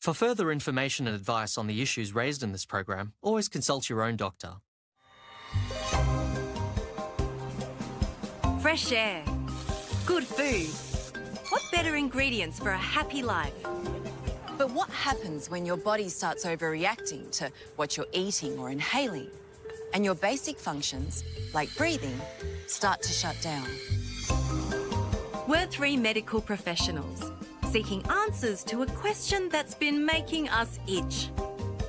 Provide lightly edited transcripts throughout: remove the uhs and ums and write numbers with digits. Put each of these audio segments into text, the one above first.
For further information and advice on the issues raised in this program, always consult your own doctor. Fresh air, good food. What better ingredients for a happy life? But what happens when your body starts overreacting to what you're eating or inhaling, and your basic functions, like breathing, start to shut down? We're three medical professionals seeking answers to a question that's been making us itch.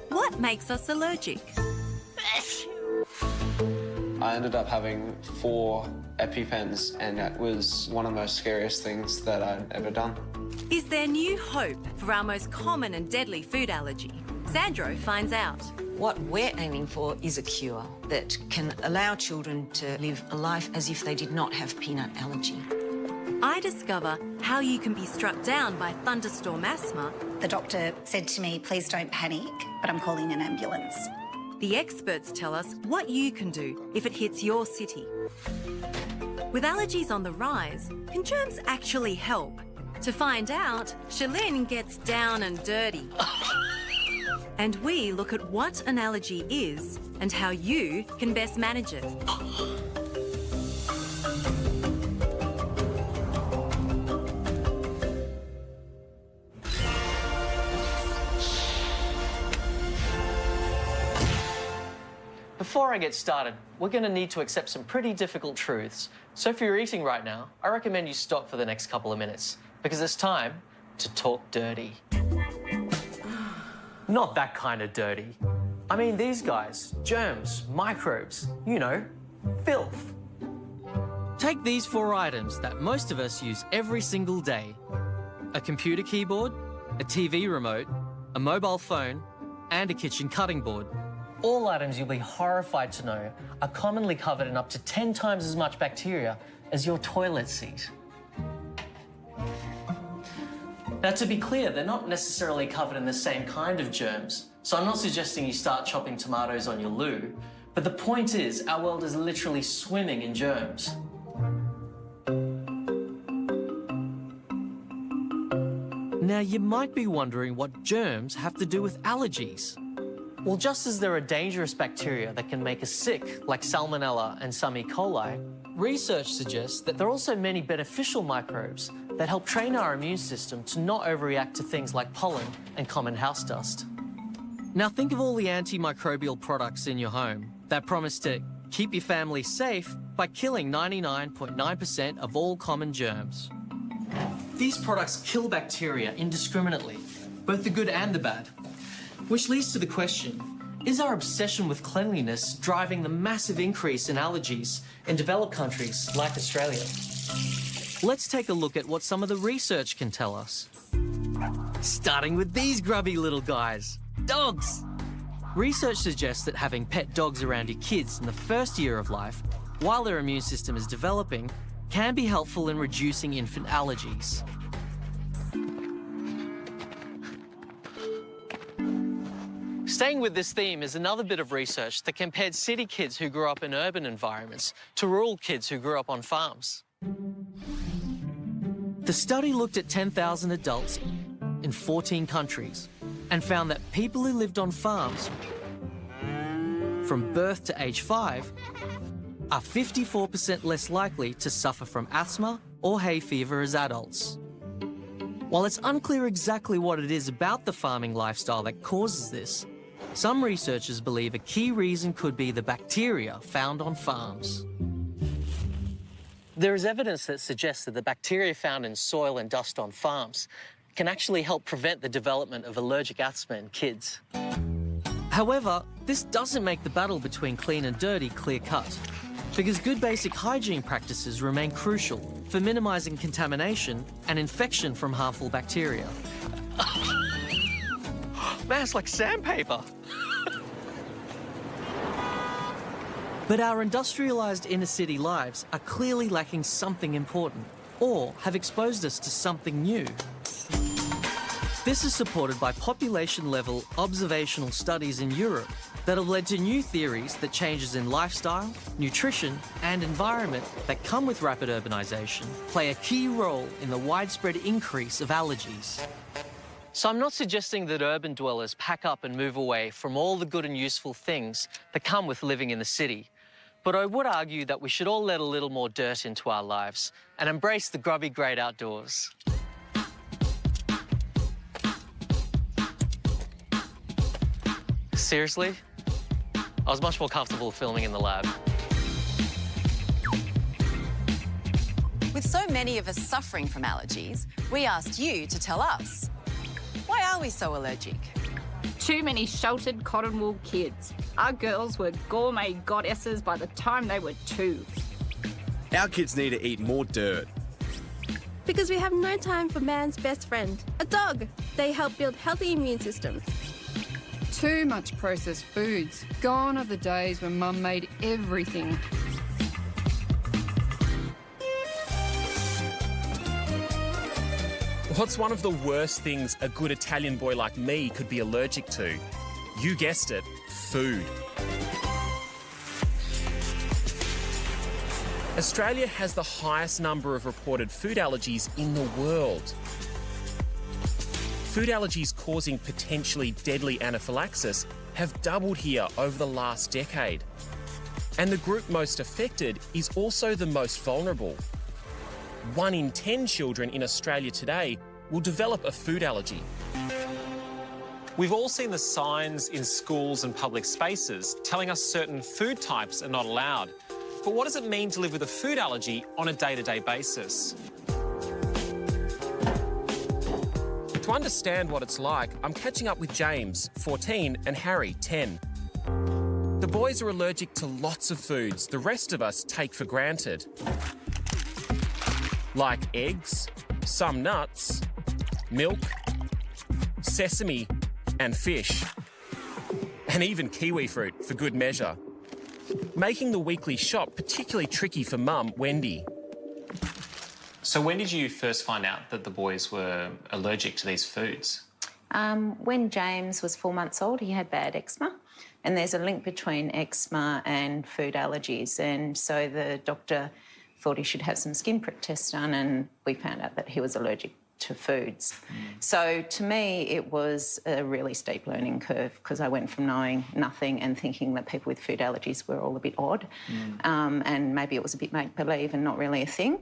What makes us allergic? I ended up having 4 EpiPens, and that was one of the most scariest things that I'd ever done. Is there new hope for our most common and deadly food allergy? Sandro finds out. What we're aiming for is a cure that can allow children to live a life as if they did not have peanut allergy. I discover how you can be struck down by thunderstorm asthma. The doctor said to me, please don't panic, but I'm calling an ambulance. The experts tell us what you can do if it hits your city. With allergies on the rise, can germs actually help? To find out, Shalyn gets down and dirty. And we look at what an allergy is and how you can best manage it. Before I get started, we're going to need to accept some pretty difficult truths. So if you're eating right now, I recommend you stop for the next couple of minutes, because it's time to talk dirty. Not that kind of dirty. I mean these guys, germs, microbes, you know, filth. Take these 4 items that most of us use every single day. A computer keyboard, a TV remote, a mobile phone, and a kitchen cutting board. All items you'll be horrified to know are commonly covered in up to 10 times as much bacteria as your toilet seat. Now, to be clear, they're not necessarily covered in the same kind of germs, so I'm not suggesting you start chopping tomatoes on your loo, but the point is, our world is literally swimming in germs. Now, you might be wondering what germs have to do with allergies. Well, just as there are dangerous bacteria that can make us sick, like Salmonella and some E. coli, research suggests that there are also many beneficial microbes that help train our immune system to not overreact to things like pollen and common house dust. Now think of all the antimicrobial products in your home that promise to keep your family safe by killing 99.9% of all common germs. These products kill bacteria indiscriminately, both the good and the bad. Which leads to the question, is our obsession with cleanliness driving the massive increase in allergies in developed countries like Australia? Let's take a look at what some of the research can tell us. Starting with these grubby little guys, dogs. Research suggests that having pet dogs around your kids in the first year of life, while their immune system is developing, can be helpful in reducing infant allergies. Staying with this theme is another bit of research that compared city kids who grew up in urban environments to rural kids who grew up on farms. The study looked at 10,000 adults in 14 countries and found that people who lived on farms from birth to age 5 are 54% less likely to suffer from asthma or hay fever as adults. While it's unclear exactly what it is about the farming lifestyle that causes this, some researchers believe a key reason could be the bacteria found on farms. There is evidence that suggests that the bacteria found in soil and dust on farms can actually help prevent the development of allergic asthma in kids. However, this doesn't make the battle between clean and dirty clear-cut, because good basic hygiene practices remain crucial for minimizing contamination and infection from harmful bacteria. Man, it's like sandpaper. But our industrialized inner-city lives are clearly lacking something important, or have exposed us to something new. This is supported by population-level observational studies in Europe that have led to new theories that changes in lifestyle, nutrition, and environment that come with rapid urbanization play a key role in the widespread increase of allergies. So I'm not suggesting that urban dwellers pack up and move away from all the good and useful things that come with living in the city. But I would argue that we should all let a little more dirt into our lives and embrace the grubby great outdoors. Seriously? I was much more comfortable filming in the lab. With so many of us suffering from allergies, we asked you to tell us. Why are we so allergic? Too many sheltered cotton wool kids. Our girls were gourmet goddesses by the time they were 2. Our kids need to eat more dirt. Because we have no time for man's best friend, a dog. They help build healthy immune systems. Too much processed foods. Gone are the days when Mum made everything. What's one of the worst things a good Italian boy like me could be allergic to? You guessed it, food. Australia has the highest number of reported food allergies in the world. Food allergies causing potentially deadly anaphylaxis have doubled here over the last decade. And the group most affected is also the most vulnerable. 1 in 10 children in Australia today will develop a food allergy. We've all seen the signs in schools and public spaces telling us certain food types are not allowed. But what does it mean to live with a food allergy on a day-to-day basis? To understand what it's like, I'm catching up with James, 14, and Harry, 10. The boys are allergic to lots of foods the rest of us take for granted. Like eggs, some nuts, milk, sesame and fish, and even kiwi fruit for good measure. Making the weekly shop particularly tricky for Mum, Wendy. So when did you first find out that the boys were allergic to these foods? When James was 4 months old, he had bad eczema, and there's a link between eczema and food allergies, and so the doctor thought he should have some skin prick tests done, and we found out that he was allergic to foods. So to me, it was a really steep learning curve because I went from knowing nothing and thinking that people with food allergies were all a bit odd, and maybe it was a bit make-believe and not really a thing.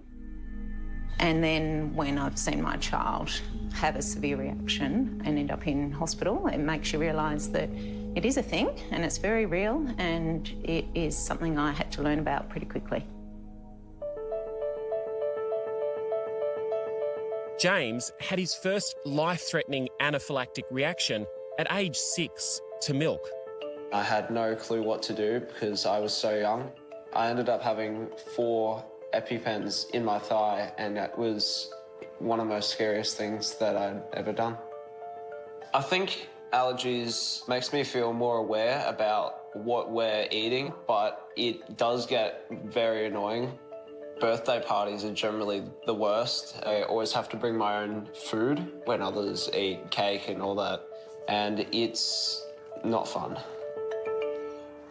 And then when I've seen my child have a severe reaction and end up in hospital, it makes you realise that it is a thing and it's very real, and it is something I had to learn about pretty quickly. James had his first life-threatening anaphylactic reaction at age 6 to milk. I had no clue what to do because I was so young. I ended up having 4 EpiPens in my thigh, and that was one of the most scariest things that I'd ever done. I think allergies makes me feel more aware about what we're eating, but it does get very annoying. Birthday parties are generally the worst. I always have to bring my own food when others eat cake and all that, and it's not fun.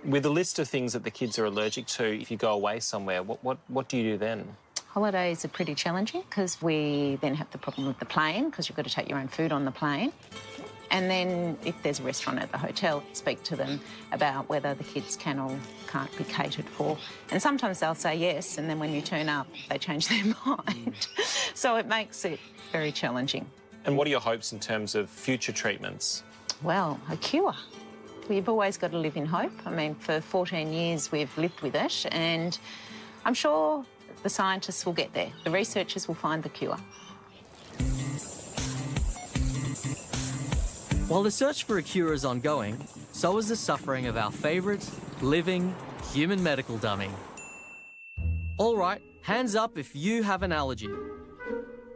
With a list of things that the kids are allergic to, if you go away somewhere, what do you do then? Holidays are pretty challenging because we then have the problem with the plane because you've got to take your own food on the plane. And then if there's a restaurant at the hotel, speak to them about whether the kids can or can't be catered for. And sometimes they'll say yes, and then when you turn up, they change their mind. So it makes it very challenging. And what are your hopes in terms of future treatments? Well, a cure. We've always got to live in hope. I mean, for 14 years we've lived with it, and I'm sure the scientists will get there. The researchers will find the cure. While the search for a cure is ongoing, so is the suffering of our favourite, living, human medical dummy. All right, hands up if you have an allergy.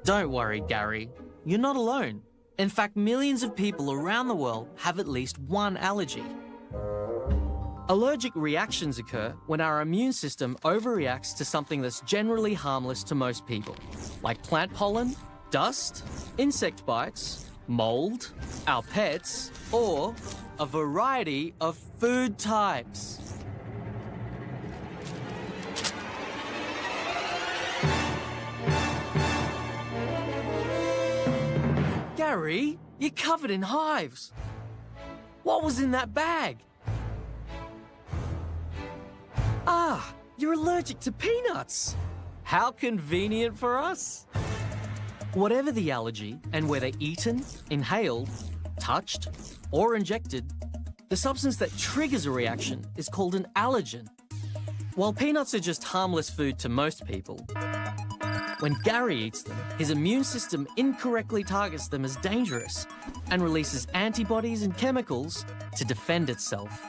Don't worry, Gary. You're not alone. In fact, millions of people around the world have at least one allergy. Allergic reactions occur when our immune system overreacts to something that's generally harmless to most people, like plant pollen, dust, insect bites, mold, our pets, or a variety of food types. Gary, You're covered in hives. What was in that bag? Ah, you're allergic to peanuts. How convenient for us. Whatever the allergy and whether eaten, inhaled, touched, or injected, the substance that triggers a reaction is called an allergen. While peanuts are just harmless food to most people, when Gary eats them, his immune system incorrectly targets them as dangerous and releases antibodies and chemicals to defend itself.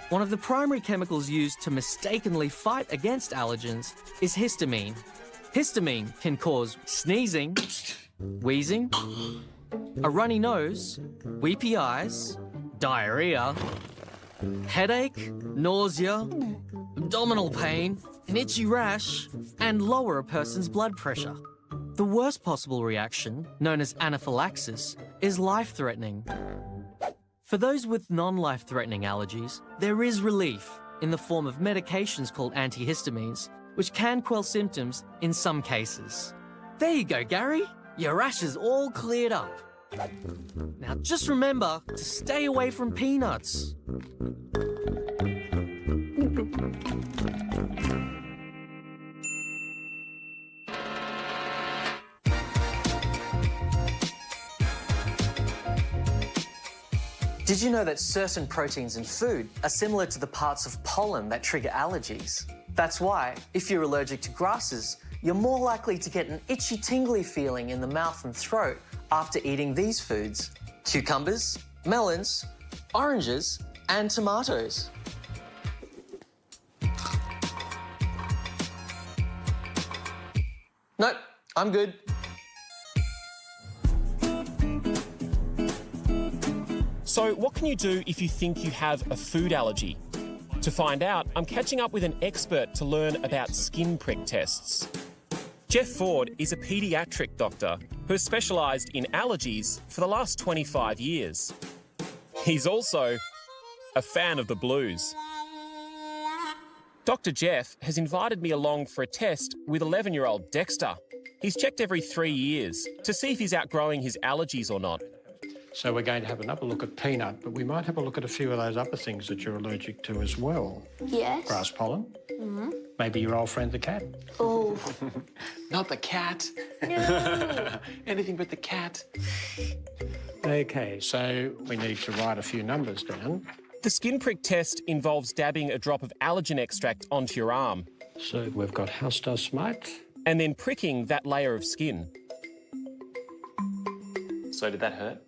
One of the primary chemicals used to mistakenly fight against allergens is histamine. Histamine can cause sneezing, wheezing, a runny nose, weepy eyes, diarrhea, headache, nausea, abdominal pain, an itchy rash, and lower a person's blood pressure. The worst possible reaction, known as anaphylaxis, is life-threatening. For those with non-life-threatening allergies, there is relief in the form of medications called antihistamines, which can quell symptoms in some cases. There you go, Gary. Your rash is all cleared up. Now just remember to stay away from peanuts. Did you know that certain proteins in food are similar to the parts of pollen that trigger allergies? That's why, if you're allergic to grasses, you're more likely to get an itchy, tingly feeling in the mouth and throat after eating these foods: cucumbers, melons, oranges, and tomatoes. Nope, I'm good. So what can you do if you think you have a food allergy? To find out, I'm catching up with an expert to learn about skin prick tests. Jeff Ford is a paediatric doctor who has specialised in allergies for the last 25 years. He's also a fan of the blues. Dr. Jeff has invited me along for a test with 11-year-old Dexter. He's checked every 3 years to see if he's outgrowing his allergies or not. So we're going to have another look at peanut, but we might have a look at a few of those other things that you're allergic to as well. Yes. Grass pollen. Mm-hmm. Maybe your old friend the cat. Oh. Not the cat. No. Anything but the cat. OK, so we need to write a few numbers down. The skin prick test involves dabbing a drop of allergen extract onto your arm. So we've got house dust mite. And then pricking that layer of skin. So did that hurt?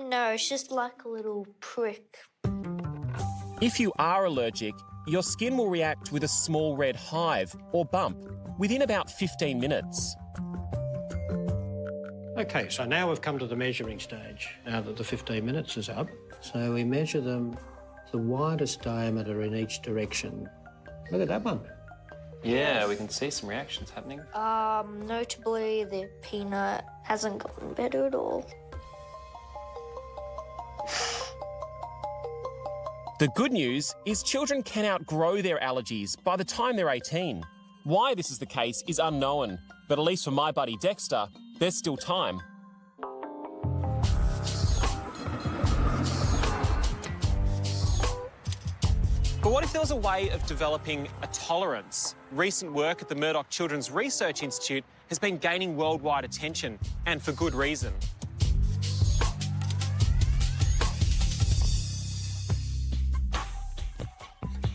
No, it's just like a little prick. If you are allergic, your skin will react with a small red hive or bump within about 15 minutes. OK, so now we've come to the measuring stage, now that the 15 minutes is up. So we measure them the widest diameter in each direction. Look at that one. Yeah, we can see some reactions happening. Notably, the peanut hasn't gotten better at all. The good news is children can outgrow their allergies by the time they're 18. Why this is the case is unknown, but at least for my buddy Dexter, there's still time. But what if there was a way of developing a tolerance? Recent work at the Murdoch Children's Research Institute has been gaining worldwide attention, and for good reason.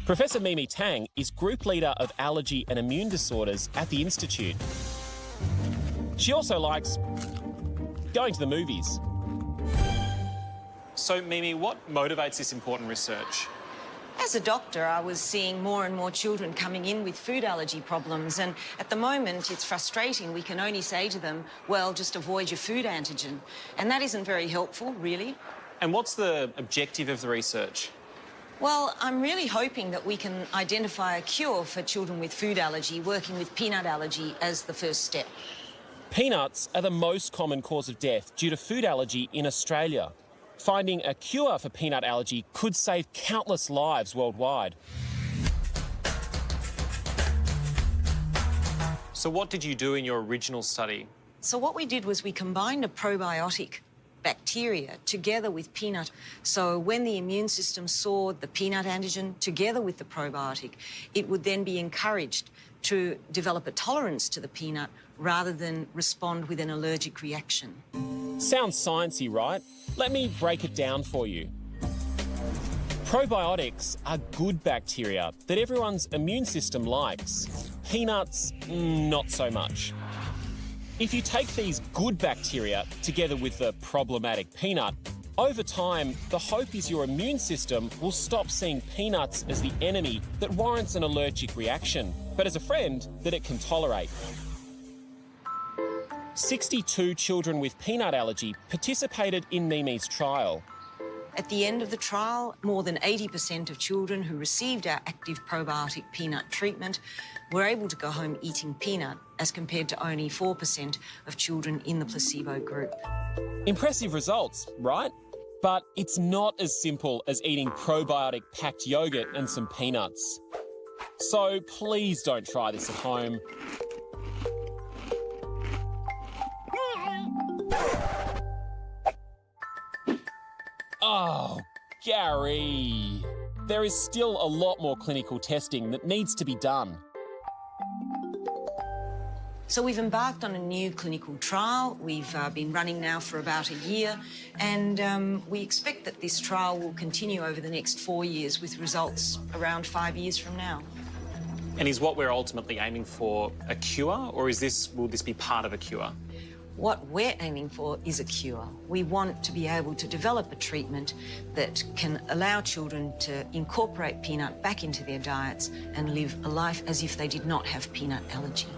Professor Mimi Tang is Group Leader of Allergy and Immune Disorders at the Institute. She also likes going to the movies. So, Mimi, what motivates this important research? As a doctor, I was seeing more and more children coming in with food allergy problems, and at the moment it's frustrating. We can only say to them, well, just avoid your food antigen. And that isn't very helpful, really. And what's the objective of the research? Well, I'm really hoping that we can identify a cure for children with food allergy, working with peanut allergy as the first step. Peanuts are the most common cause of death due to food allergy in Australia. Finding a cure for peanut allergy could save countless lives worldwide. So what did you do in your original study? So what we did was we combined a probiotic bacteria together with peanut. So when the immune system saw the peanut antigen together with the probiotic, it would then be encouraged to develop a tolerance to the peanut rather than respond with an allergic reaction. Sounds sciencey, right? Let me break it down for you. Probiotics are good bacteria that everyone's immune system likes. Peanuts, not so much. If you take these good bacteria together with the problematic peanut, over time, the hope is your immune system will stop seeing peanuts as the enemy that warrants an allergic reaction, but as a friend that it can tolerate. 62 children with peanut allergy participated in Mimi's trial. At the end of the trial, more than 80% of children who received our active probiotic peanut treatment were able to go home eating peanut, as compared to only 4% of children in the placebo group. Impressive results, right? But it's not as simple as eating probiotic-packed yogurt and some peanuts. So please don't try this at home. Oh, Gary. There is still a lot more clinical testing that needs to be done. So we've embarked on a new clinical trial. We've been running now for about a year, and we expect that this trial will continue over the next 4 years with results around 5 years from now. And is what we're ultimately aiming for a cure, or will this be part of a cure? What we're aiming for is a cure. We want to be able to develop a treatment that can allow children to incorporate peanut back into their diets and live a life as if they did not have peanut allergy.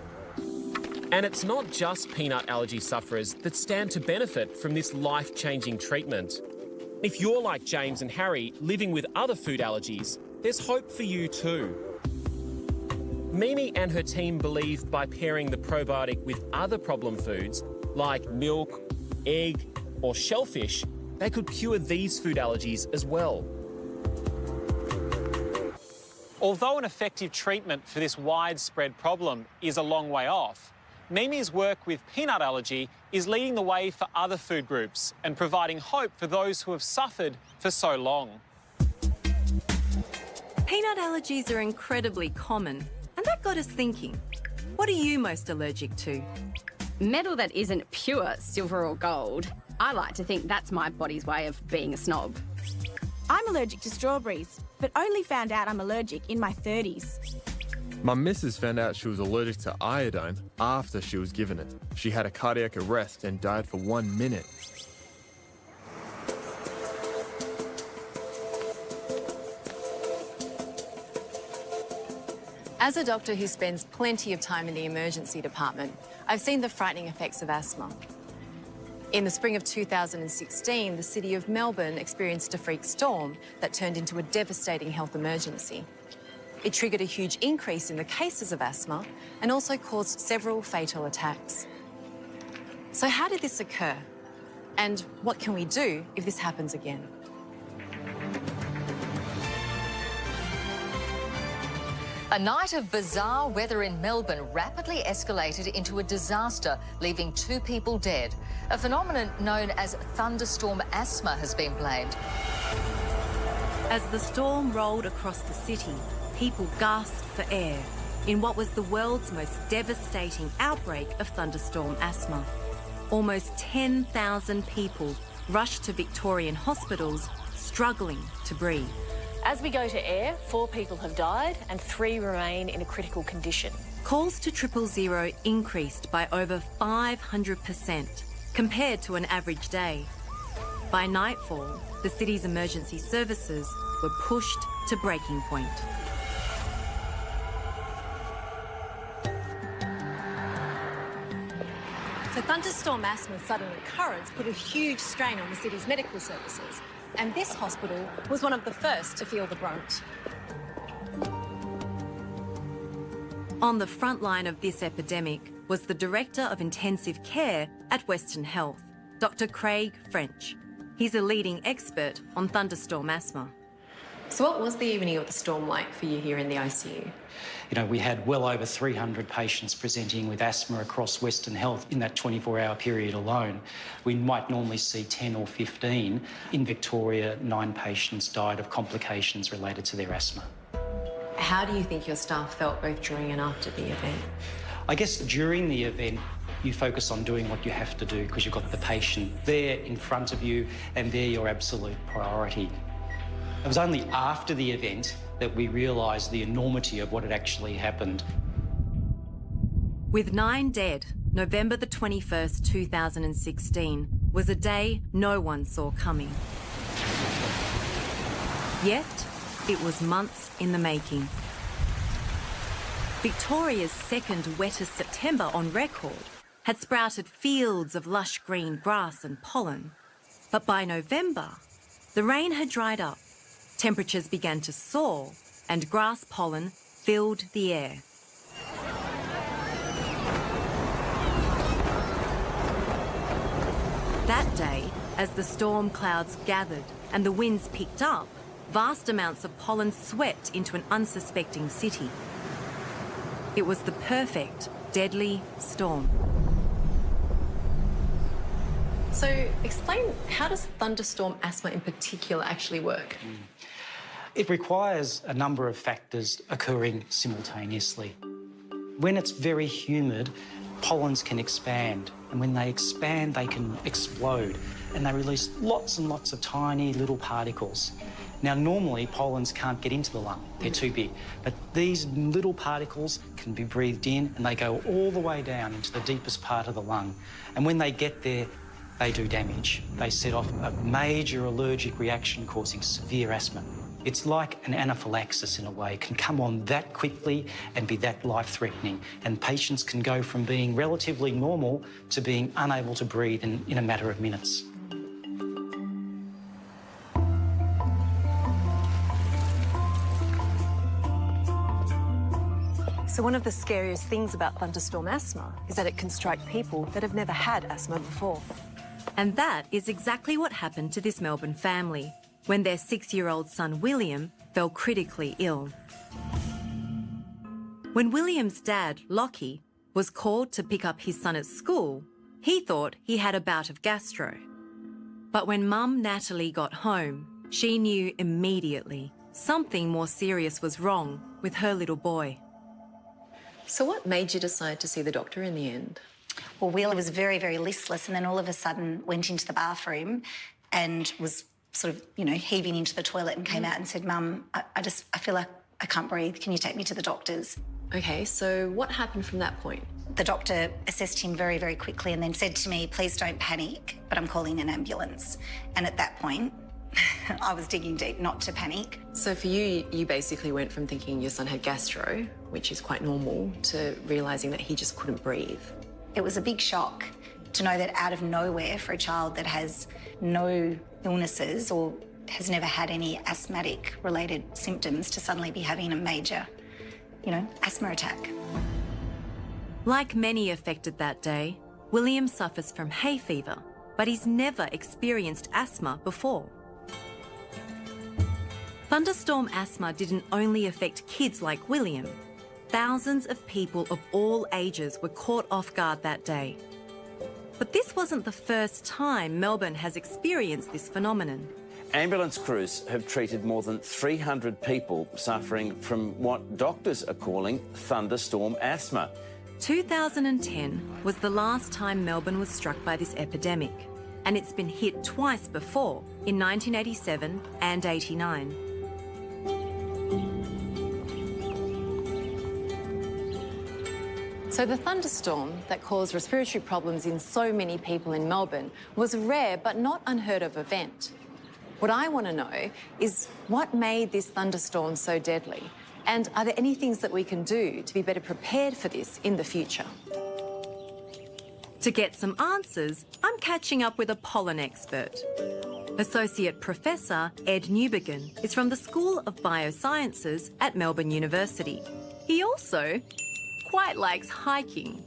And it's not just peanut allergy sufferers that stand to benefit from this life-changing treatment. If you're like James and Harry, living with other food allergies, there's hope for you too. Mimi and her team believe by pairing the probiotic with other problem foods, like milk, egg, or shellfish, they could cure these food allergies as well. Although an effective treatment for this widespread problem is a long way off, Mimi's work with peanut allergy is leading the way for other food groups and providing hope for those who have suffered for so long. Peanut allergies are incredibly common, and that got us thinking, what are you most allergic to? Metal that isn't pure silver or gold. I like to think that's my body's way of being a snob. I'm allergic to strawberries, but only found out I'm allergic in my 30s. My missus found out she was allergic to iodine after she was given it. She had a cardiac arrest and died for 1 minute. As a doctor who spends plenty of time in the emergency department, I've seen the frightening effects of asthma. In the spring of 2016, the city of Melbourne experienced a freak storm that turned into a devastating health emergency. It triggered a huge increase in the cases of asthma and also caused several fatal attacks. So how did this occur? And what can we do if this happens again? A night of bizarre weather in Melbourne rapidly escalated into a disaster, leaving 2 people dead. A phenomenon known as thunderstorm asthma has been blamed. As the storm rolled across the city, people gasped for air in what was the world's most devastating outbreak of thunderstorm asthma. Almost 10,000 people rushed to Victorian hospitals, struggling to breathe. As we go to air, 4 people have died and 3 remain in a critical condition. Calls to 000 increased by over 500% compared to an average day. By nightfall, the city's emergency services were pushed to breaking point. So thunderstorm asthma's sudden occurrence put a huge strain on the city's medical services, and this hospital was one of the first to feel the brunt. On the front line of this epidemic was the Director of Intensive Care at Western Health, Dr. Craig French. He's a leading expert on thunderstorm asthma. So what was the evening of the storm like for you here in the ICU? You know, we had well over 300 patients presenting with asthma across Western Health in that 24-hour period alone. We might normally see 10 or 15. In Victoria, 9 patients died of complications related to their asthma. How do you think your staff felt both during and after the event? I guess during the event, you focus on doing what you have to do because you've got the patient there in front of you and they're your absolute priority. It was only after the event that we realised the enormity of what had actually happened. With 9 dead, November the 21st, 2016 was a day no one saw coming. Yet, it was months in the making. Victoria's second wettest September on record had sprouted fields of lush green grass and pollen. But by November, the rain had dried up, temperatures began to soar, and grass pollen filled the air. That day, as the storm clouds gathered and the winds picked up, vast amounts of pollen swept into an unsuspecting city. It was the perfect, deadly storm. So explain, how does thunderstorm asthma in particular actually work? It requires a number of factors occurring simultaneously. When it's very humid, pollens can expand, and when they expand, they can explode, and they release lots and lots of tiny little particles. Now, normally, pollens can't get into the lung. They're too big. But these little particles can be breathed in, and they go all the way down into the deepest part of the lung. And when they get there, they do damage. They set off a major allergic reaction causing severe asthma. It's like an anaphylaxis in a way. It can come on that quickly and be that life-threatening. And patients can go from being relatively normal to being unable to breathe in a matter of minutes. So one of the scariest things about thunderstorm asthma is that it can strike people that have never had asthma before. And that is exactly what happened to this Melbourne family when their 6-year-old son William fell critically ill. When William's dad, Lockie, was called to pick up his son at school, he thought he had a bout of gastro. But when Mum Natalie got home, she knew immediately something more serious was wrong with her little boy. So what made you decide to see the doctor in the end? Well, Wheeler was very, very listless and then all of a sudden went into the bathroom and was sort of, you know, heaving into the toilet and came out and said, Mum, I feel like I can't breathe. Can you take me to the doctors? OK, so what happened from that point? The doctor assessed him very, very quickly and then said to me, please don't panic, but I'm calling an ambulance. And at that point, I was digging deep not to panic. So for you, you basically went from thinking your son had gastro, which is quite normal, to realising that he just couldn't breathe. It was a big shock to know that out of nowhere, for a child that has no illnesses or has never had any asthmatic-related symptoms, to suddenly be having a major, asthma attack. Like many affected that day, William suffers from hay fever, but he's never experienced asthma before. Thunderstorm asthma didn't only affect kids like William. Thousands of people of all ages were caught off guard that day. But this wasn't the first time Melbourne has experienced this phenomenon. Ambulance crews have treated more than 300 people suffering from what doctors are calling thunderstorm asthma. 2010 was the last time Melbourne was struck by this epidemic, and it's been hit twice before, in 1987 and 89. So the thunderstorm that caused respiratory problems in so many people in Melbourne was a rare but not unheard of event. What I want to know is what made this thunderstorm so deadly? And are there any things that we can do to be better prepared for this in the future? To get some answers, I'm catching up with a pollen expert. Associate Professor Ed Newbegin is from the School of Biosciences at Melbourne University. He also quite likes hiking.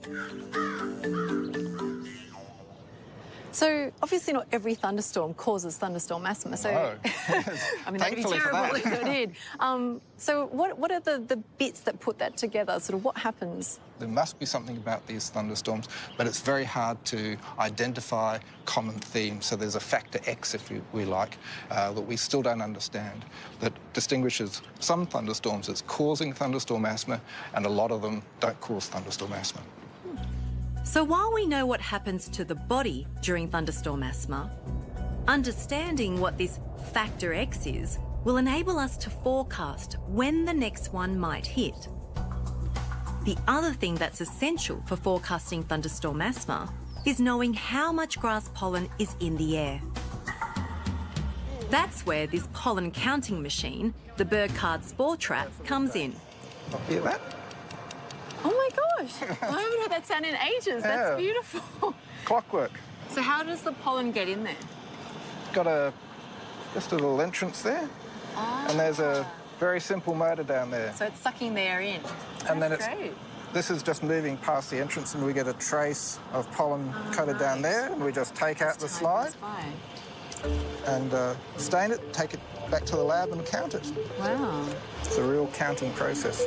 So, obviously not every thunderstorm causes thunderstorm asthma, so... No. I mean, that'd be terrible if it did. So what are the bits that put that together? Sort of what happens? There must be something about these thunderstorms, but it's very hard to identify common themes. So there's a factor X, if we like, that we still don't understand, that distinguishes some thunderstorms as causing thunderstorm asthma, and a lot of them don't cause thunderstorm asthma. So while we know what happens to the body during thunderstorm asthma, understanding what this factor X is will enable us to forecast when the next one might hit. The other thing that's essential for forecasting thunderstorm asthma is knowing how much grass pollen is in the air. That's where this pollen counting machine, the Burkhardt spore trap, comes in. Hear that? Oh my gosh, I haven't heard that sound in ages. That's Yeah. beautiful. Clockwork. So how does the pollen get in there? Got just a little entrance there, and there's a very simple motor down there. So it's sucking the air in. And then That's great. this is just moving past the entrance, and we get a trace of pollen coated down there, and we just take out the slide and stain it, take it back to the lab and count it. Wow. It's a real counting process.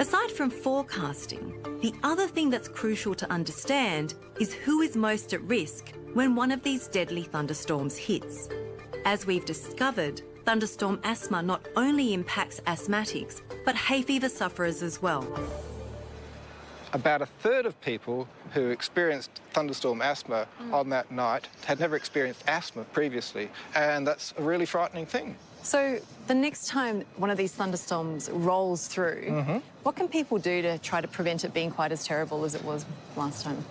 Aside from forecasting, the other thing that's crucial to understand is who is most at risk when one of these deadly thunderstorms hits. As we've discovered, thunderstorm asthma not only impacts asthmatics, but hay fever sufferers as well. About a third of people who experienced thunderstorm asthma on that night had never experienced asthma previously, and that's a really frightening thing. So the next time one of these thunderstorms rolls through, what can people do to try to prevent it being quite as terrible as it was last time?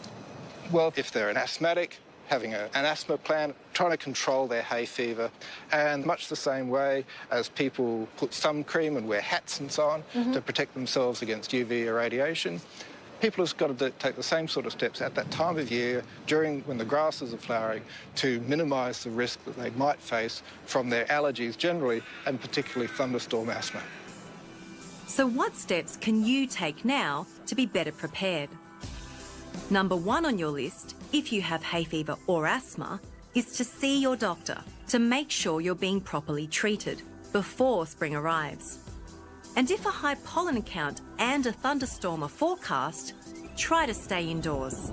Well, if they're an asthmatic, having an asthma plan, trying to control their hay fever, and much the same way as people put sun cream and wear hats and so on to protect themselves against UV irradiation, people have got to take the same sort of steps at that time of year, when the grasses are flowering, to minimise the risk that they might face from their allergies generally, and particularly thunderstorm asthma. So what steps can you take now to be better prepared? Number one on your list, if you have hay fever or asthma, is to see your doctor to make sure you're being properly treated before spring arrives. And if a high pollen count and a thunderstorm are forecast, try to stay indoors.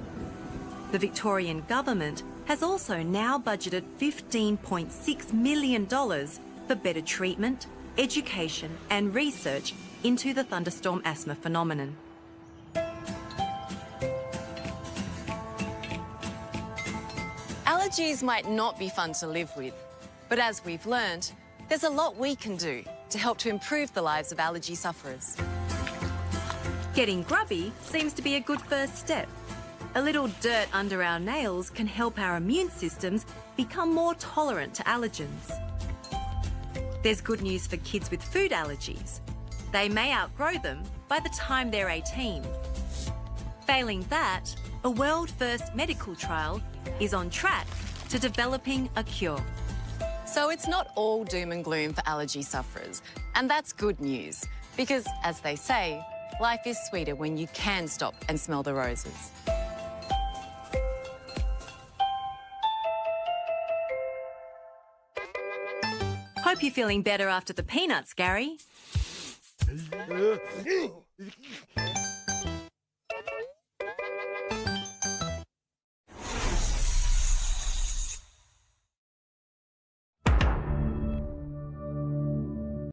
The Victorian government has also now budgeted $15.6 million for better treatment, education and research into the thunderstorm asthma phenomenon. Allergies might not be fun to live with, but as we've learned, there's a lot we can do to help to improve the lives of allergy sufferers. Getting grubby seems to be a good first step. A little dirt under our nails can help our immune systems become more tolerant to allergens. There's good news for kids with food allergies. They may outgrow them by the time they're 18. Failing that, a world-first medical trial is on track to developing a cure. So it's not all doom and gloom for allergy sufferers, and that's good news, because as they say, life is sweeter when you can stop and smell the roses. Hope you're feeling better after the peanuts, Gary.